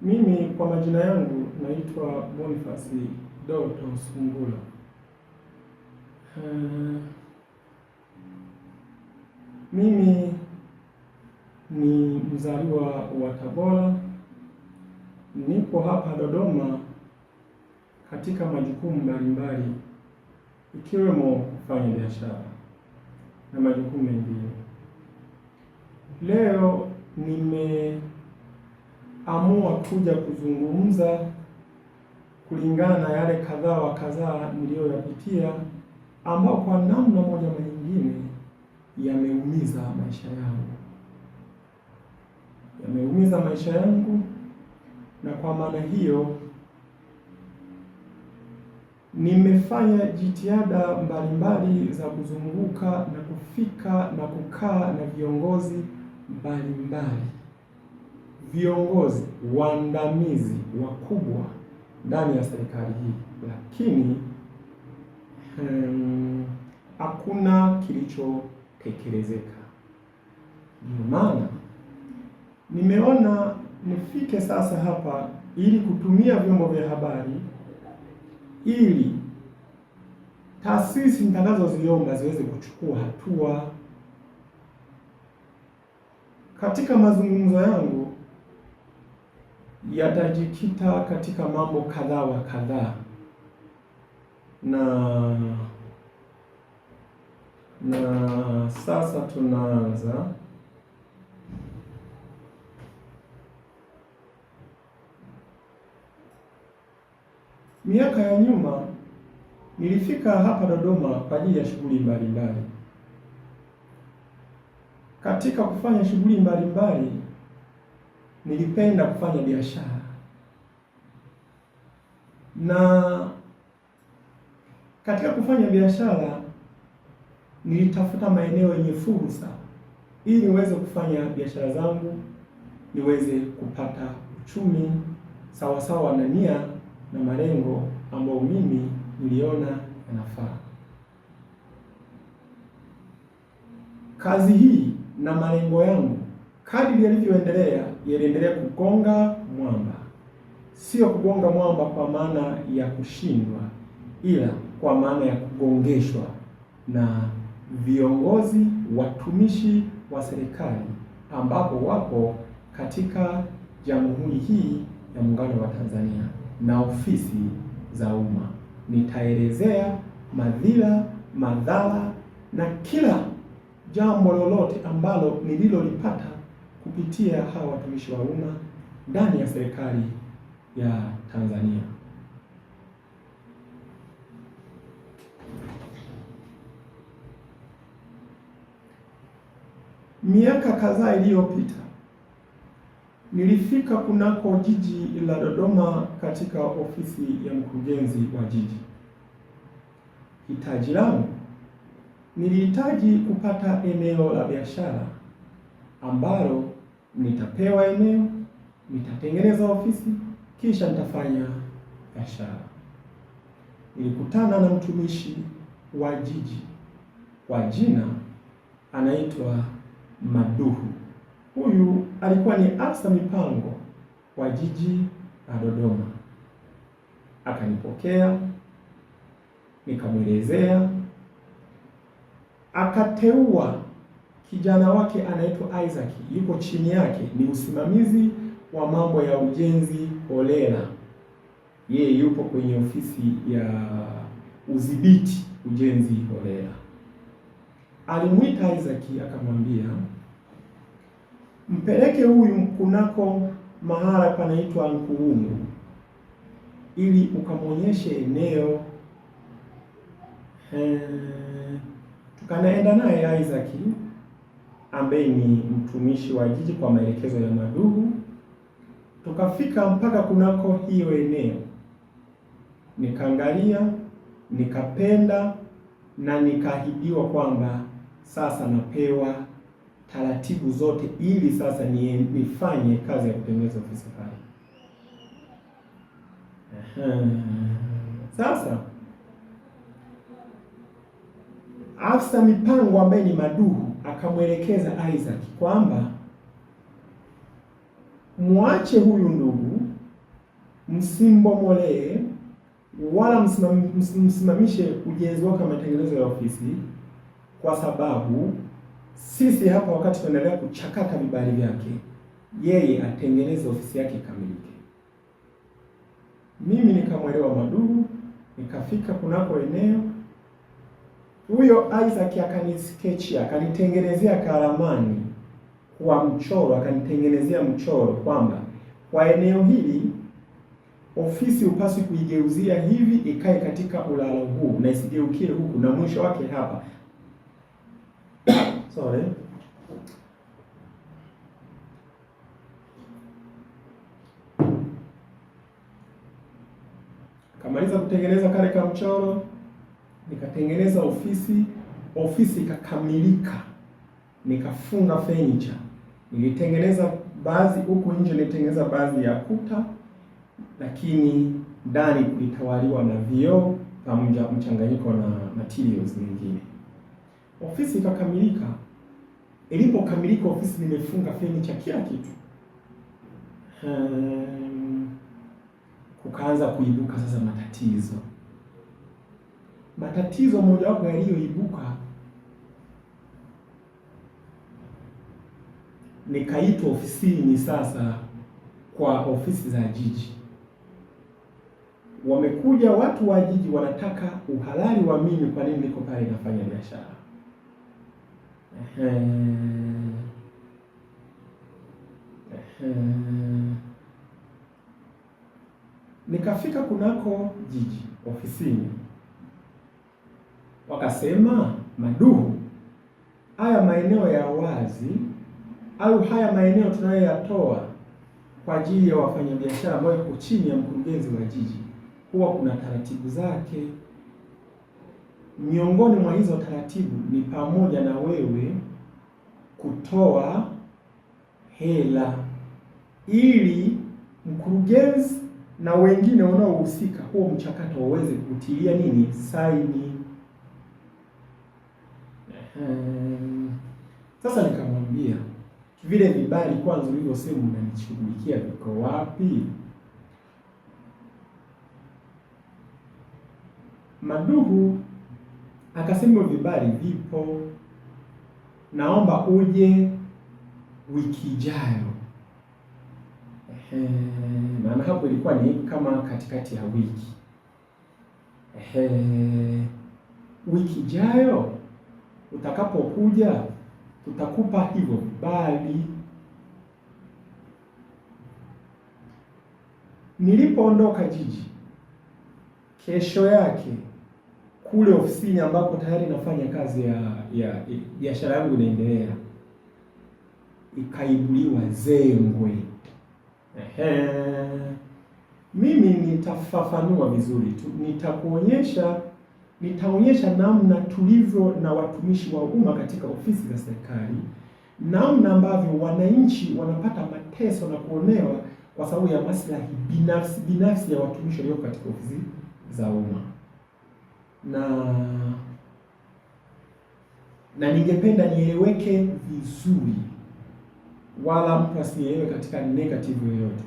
Mimi kwa majina yangu naitwa Boniface Doto Sungula. Mimi ni mzaliwa wa Tabora. Nipo hapa Dodoma katika majukumu mbalimbali ikiwemo kufanya biashara na majukumu mengine. Leo nimeamua kuja kuzungumza kulingana na yale kadhaa wa kadhaa niliyoyapitia, ambao kwa namna moja na nyingine yameumiza maisha yangu, na kwa maana hiyo nimefanya jitihada mbalimbali za kuzunguka na kufika na kukaa na viongozi mbalimbali, viongozi waandamizi wakubwa ndani ya serikali hii, lakini hakuna kilichotekelezeka. Ndio maana nimeona nifike sasa hapa ili kutumia vyombo vya habari ili taasisi nitakazoziomba ziweze kuchukua hatua. Katika mazungumzo yangu yatajikita katika mambo kadhaa wa kadhaa, na sasa tunaanza. Miaka ya nyuma nilifika hapa Dodoma kwa ajili ya shughuli mbalimbali. Katika kufanya shughuli mbalimbali nilipenda kufanya biashara, na katika kufanya biashara nilitafuta maeneo yenye fursa ili niweze kufanya biashara zangu, niweze kupata uchumi sawasawa na nia na malengo ambayo mimi niliona yanafaa. Kazi hii na malengo yangu kadri yaliendelea kugonga mwamba. Sio kugonga mwamba kwa maana ya kushindwa, ila kwa maana ya kugongeshwa na viongozi watumishi wa serikali ambapo wapo katika Jamhuri hii ya Muungano wa Tanzania na ofisi za umma. Nitaelezea madhila, madhara na kila jambo lolote ambalo nililolipata kupitia hawa watumishi wa umma ndani ya serikali ya Tanzania. Miaka kadhaa iliyopita nilifika kunako jiji la Dodoma katika ofisi ya mkurugenzi wa jiji. Hitaji langu, nilihitaji kupata eneo la biashara ambalo nitapewa eneo, nitatengeneza ofisi, kisha nitafanya biashara. Nilikutana na mtumishi wa jiji kwa jina anaitwa Maduhu. Huyu alikuwa ni afisa mipango wa jiji la Dodoma. Akanipokea, nikamwelezea, akateua kijana wake anaitwa Isaac, yuko chini yake, ni usimamizi wa mambo ya ujenzi holela. Yeye yupo kwenye ofisi ya udhibiti ujenzi holela. Alimwita Isaac akamwambia, mpeleke huyu kunako mahala panaitwa Nkuungu ili ukamwonyeshe eneo. Tukanaenda naye Isaac ambaye ni mtumishi wa jiji kwa maelekezo ya Maduhu. Tukafika mpaka kunako hiyo eneo, nikaangalia, nikapenda na nikaahidiwa kwamba sasa napewa taratibu zote ili sasa nifanye kazi ya kutengeneza ofisi pale. Sasa afisa mipango ambaye ni Maduhu akamwelekeza Isaac kwamba muache huyu ndugu msimbomolee wala msimamishe ujenzi wake wa matengenezo ya ofisi, kwa sababu sisi hapa wakati tunaendelea kuchakata vibali vyake, yeye atengeneze ofisi yake ikamilike. Mimi nikamwelewa Maduhu, nikafika kunako eneo, huyo Isaac akanisketchi, akanitengenezea karamani kwa mchoro, akanitengenezea mchoro kwamba kwa eneo hili ofisi upaswi kuigeuzia hivi ikae katika ulalo huu na isigeukie huku na mwisho wake hapa. Sorry. Kamaliza kutengeneza kale ka mchoro, nikatengeneza ofisi ikakamilika. Nikafunga furniture. Nilitengeneza baadhi huku nje, nilitengeneza baadhi ya kuta, lakini ndani kulitawaliwa na vioo pamoja mchanganyiko na materials nyingine. Ofisi ikakamilika. Ilipokamilika ofisi, nimefunga furniture kila kitu. Kukaanza kuibuka sasa matatizo mojawapo yaliyoibuka, nikaitwa ofisini sasa kwa ofisi za jiji. Wamekuja watu wa jiji wanataka uhalali wa mimi kwa nini niko pale nafanya biashara. Nikafika kunako jiji ofisini, wakasema, Maduhu, haya maeneo ya wazi au haya maeneo tunayoyatoa kwa ajili ya wafanyabiashara ambao yuko chini ya mkurugenzi wa jiji, huwa kuna taratibu zake. Miongoni mwa hizo taratibu ni pamoja na wewe kutoa hela ili mkurugenzi na wengine wanaohusika huo mchakato waweze kutilia nini, saini. Sasa nikamwambia, vile vibali kwanza ulivyosema unanishughulikia viko wapi? Maduhu akasema vibali vipo, naomba uje wiki ijayo. Maana hapo ilikuwa ni kama katikati ya wiki. Wiki ijayo utakapokuja tutakupa hivyo vibali. Nilipoondoka jiji, kesho yake kule ofisini ambapo tayari nafanya kazi ya biashara yangu inaendelea, ikaibuliwa zengwe. Mimi nitafafanua vizuri tu, nitaonyesha namna tulivyo na watumishi wa umma katika ofisi za serikali, namna ambavyo wananchi wanapata mateso na kuonewa kwa sababu ya maslahi binafsi ya watumishi walio katika ofisi za umma. Na ningependa nieleweke vizuri, wala mtu asielewe katika negative yoyote.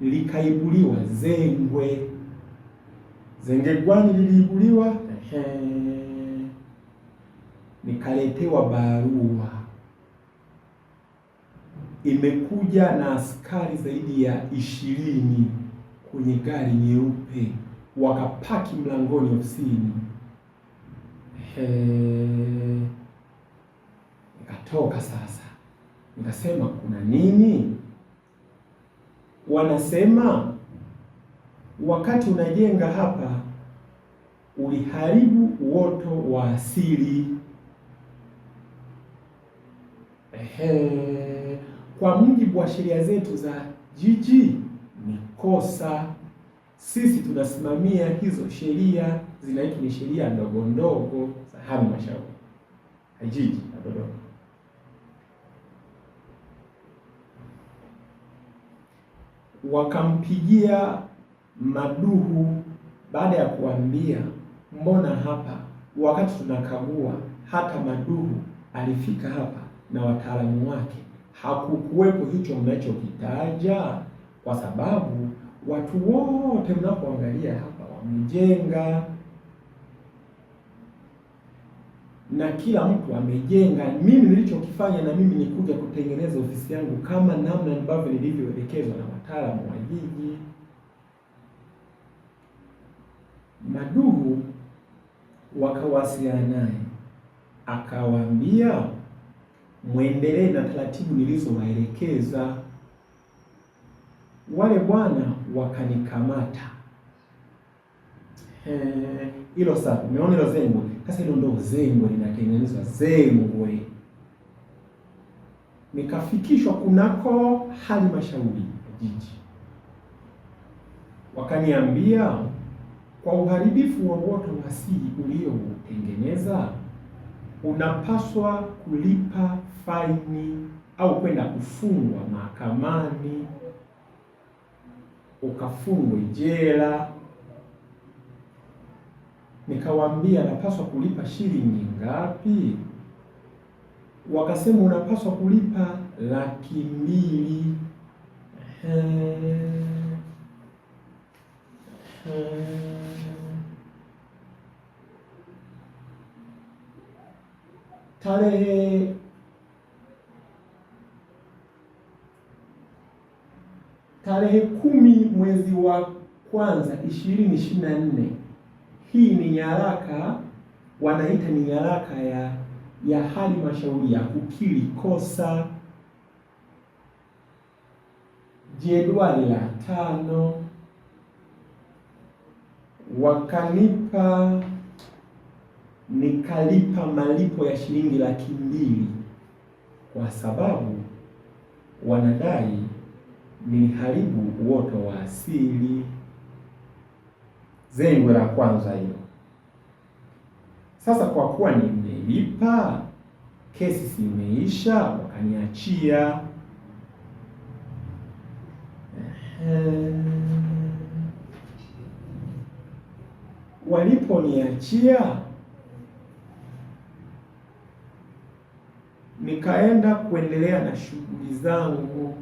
Likaibuliwa zengwe. Zenge gwani liliibuliwa? Nikaletewa barua, imekuja na askari zaidi ya 20 kwenye gari nyeupe, wakapaki mlangoni ofisini. Nikatoka sasa, nikasema kuna nini? Wanasema wakati unajenga hapa uliharibu uoto wa asili. Kwa mujibu wa sheria zetu za jiji ni kosa. Sisi tunasimamia hizo sheria, zinaitwa ni sheria ndogo ndogo za halmashauri ya jiji la Dodoma. Wakampigia Maduhu baada ya kuambia, mbona hapa wakati tunakagua hata Maduhu alifika hapa na wataalamu wake, hakukuwepo hicho mnachokitaja, kwa sababu watu wote mnapoangalia hapa wamejenga, na kila mtu amejenga. Mimi nilichokifanya na mimi ni kuja kutengeneza ofisi yangu kama namna ambavyo nilivyoelekezwa na wataalamu wa jiji. Maduhu wakawasiliana naye, akawaambia mwendelee na taratibu nilizowaelekeza. Wale bwana wakanikamata. Hilo sasa, umeona hilo zengwe? Sasa hilo ndo zengwe linatengenezwa, zengwe. Nikafikishwa kunako halmashauri ya jiji, wakaniambia kwa uharibifu wa uoto wa asili ulioutengeneza unapaswa kulipa faini au kwenda kufungwa mahakamani, ukafungwe jela. Nikawaambia napaswa kulipa shilingi ngapi? Wakasema unapaswa kulipa 200,000. Tarehe 10 mwezi wa kwanza 2024, hii ni nyaraka wanaita ni nyaraka ya halmashauri ya kukiri kosa, jedwali la 5, wakanipa, nikalipa malipo ya shilingi 200,000 kwa sababu wanadai niliharibu uoto wa asili. Zengwe la kwanza hilo. Sasa kwa kuwa nimelipa, kesi si imeisha, wakaniachia. Waliponiachia nikaenda kuendelea na shughuli zangu.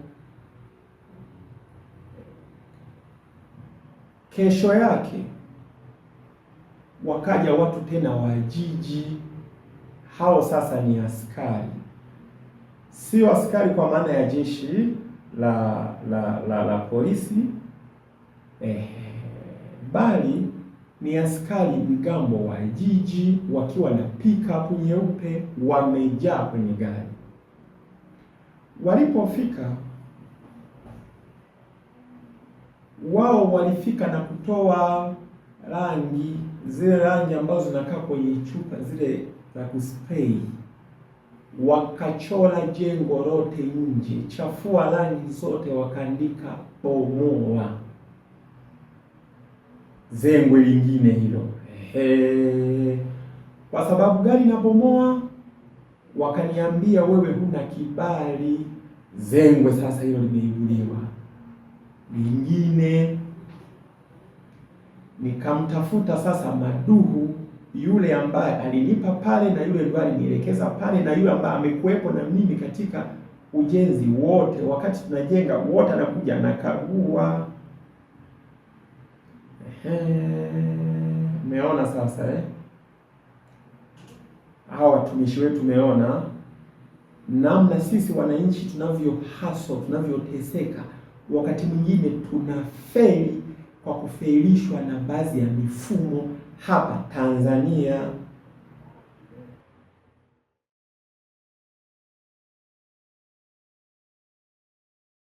Kesho yake wakaja watu tena wa jiji. Hao sasa ni askari, sio askari kwa maana ya jeshi la polisi, bali ni askari mgambo wa jiji wakiwa na pickup nyeupe, wamejaa kwenye gari. Walipofika wao walifika na kutoa rangi, zile rangi ambazo zinakaa kwenye chupa zile za kuspray, wakachora jengo lote nje, chafua rangi zote, wakaandika bomoa. Zengwe lingine hilo. Kwa sababu gari na bomoa, wakaniambia wewe huna kibali. Zengwe sasa hilo limeibuliwa. Lingine, nikamtafuta sasa Maduhu, yule ambaye alinipa pale na yule ambaye alinielekeza pale na yule ambaye amekuwepo na mimi katika ujenzi wote, wakati tunajenga wote, anakuja anakagua. Umeona sasa hawa watumishi wetu, umeona namna sisi wananchi tunavyohaswa, tunavyoteseka. Wakati mwingine tunafeli kwa kufelishwa na baadhi ya mifumo hapa Tanzania.